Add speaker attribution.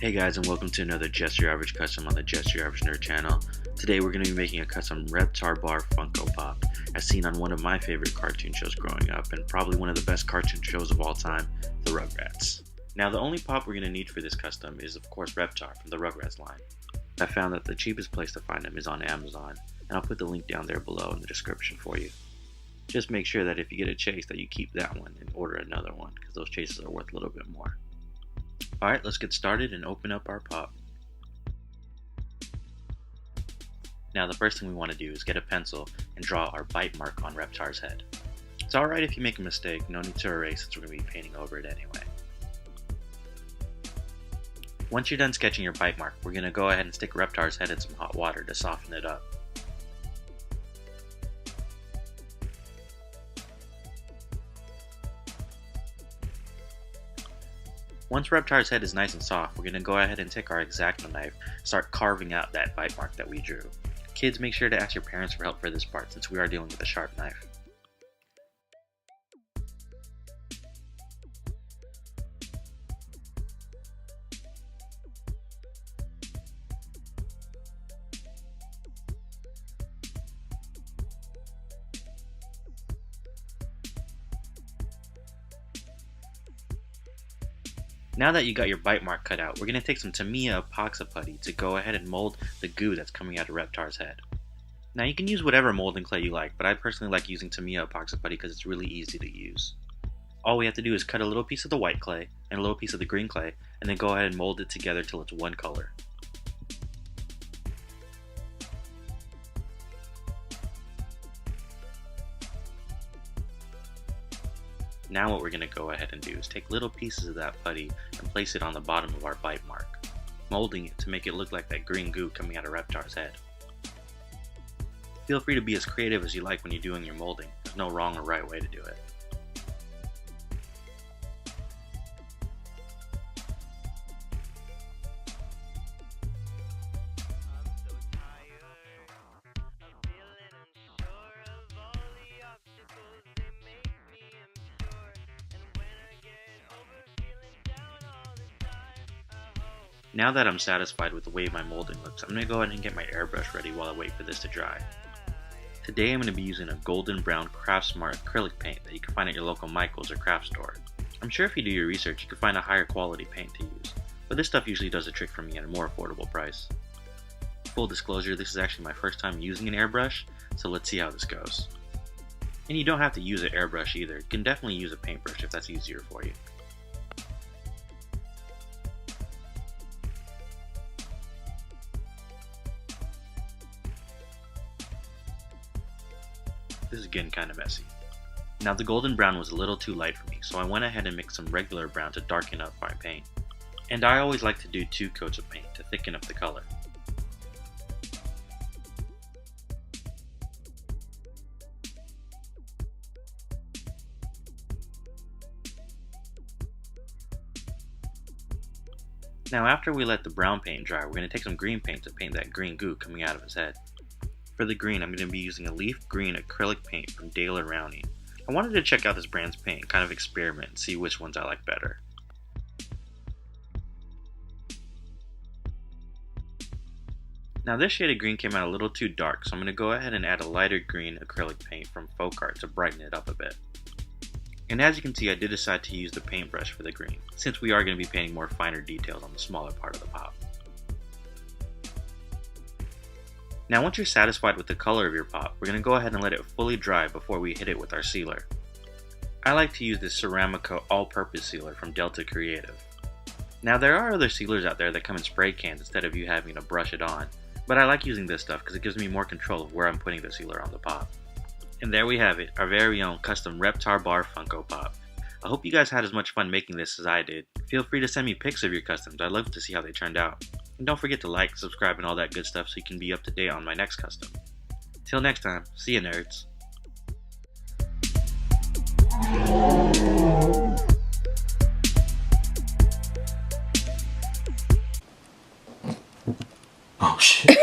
Speaker 1: Hey guys, and welcome to another Just Your Average custom on the Just Your Average Nerd channel. Today we're going to be making a custom Reptar bar Funko Pop, as seen on one of my favorite cartoon shows growing up, and probably one of the best cartoon shows of all time, the Rugrats. Now the only pop we're going to need for this custom is of course Reptar from the Rugrats line. I found that the cheapest place to find them is on Amazon, and I'll put the link down there below in the description for you. Just make sure that if you get a chase that you keep that one and order another one, because those chases are worth a little bit more. Alright, let's get started and open up our pop. Now the first thing we want to do is get a pencil and draw our bite mark on Reptar's head. It's alright if you make a mistake, no need to erase since we're going to be painting over it anyway. Once you're done sketching your bite mark, we're going to go ahead and stick Reptar's head in some hot water to soften it up. Once Reptar's head is nice and soft, we're going to go ahead and take our X-Acto knife and start carving out that bite mark that we drew. Kids, make sure to ask your parents for help for this part since we are dealing with a sharp knife. Now that you got your bite mark cut out, we're going to take some Tamiya epoxy putty to go ahead and mold the goo that's coming out of Reptar's head. Now you can use whatever molding clay you like, but I personally like using Tamiya epoxy putty because it's really easy to use. All we have to do is cut a little piece of the white clay and a little piece of the green clay, and then go ahead and mold it together till it's one color. Now what we're going to go ahead and do is take little pieces of that putty and place it on the bottom of our bite mark, molding it to make it look like that green goo coming out of Reptar's head. Feel free to be as creative as you like when you're doing your molding. There's no wrong or right way to do it. Now that I'm satisfied with the way my molding looks, I'm going to go ahead and get my airbrush ready while I wait for this to dry. Today I'm going to be using a golden brown Craftsmart acrylic paint that you can find at your local Michaels or craft store. I'm sure if you do your research you can find a higher quality paint to use, but this stuff usually does the trick for me at a more affordable price. Full disclosure, this is actually my first time using an airbrush, so let's see how this goes. And you don't have to use an airbrush either, you can definitely use a paintbrush if that's easier for you. This is getting kind of messy. Now the golden brown was a little too light for me, so I went ahead and mixed some regular brown to darken up my paint. And I always like to do 2 coats of paint to thicken up the color. Now after we let the brown paint dry, we're going to take some green paint to paint that green goo coming out of his head. For the green, I'm going to be using a leaf green acrylic paint from Dale & Rowney. I wanted to check out this brand's paint, kind of experiment, and see which ones I like better. Now this shade of green came out a little too dark, so I'm going to go ahead and add a lighter green acrylic paint from Folk Art to brighten it up a bit. And as you can see, I did decide to use the paintbrush for the green, since we are going to be painting more finer details on the smaller part of the pop. Now once you're satisfied with the color of your pop, we're going to go ahead and let it fully dry before we hit it with our sealer. I like to use this Ceramica all-purpose sealer from Delta Creative. Now there are other sealers out there that come in spray cans instead of you having to brush it on, but I like using this stuff because it gives me more control of where I'm putting the sealer on the pop. And there we have it, our very own custom Reptar bar Funko Pop. I hope you guys had as much fun making this as I did. Feel free to send me pics of your customs, I'd love to see how they turned out. And don't forget to like, subscribe, and all that good stuff so you can be up to date on my next custom. Till next time, see ya nerds.
Speaker 2: Oh shit.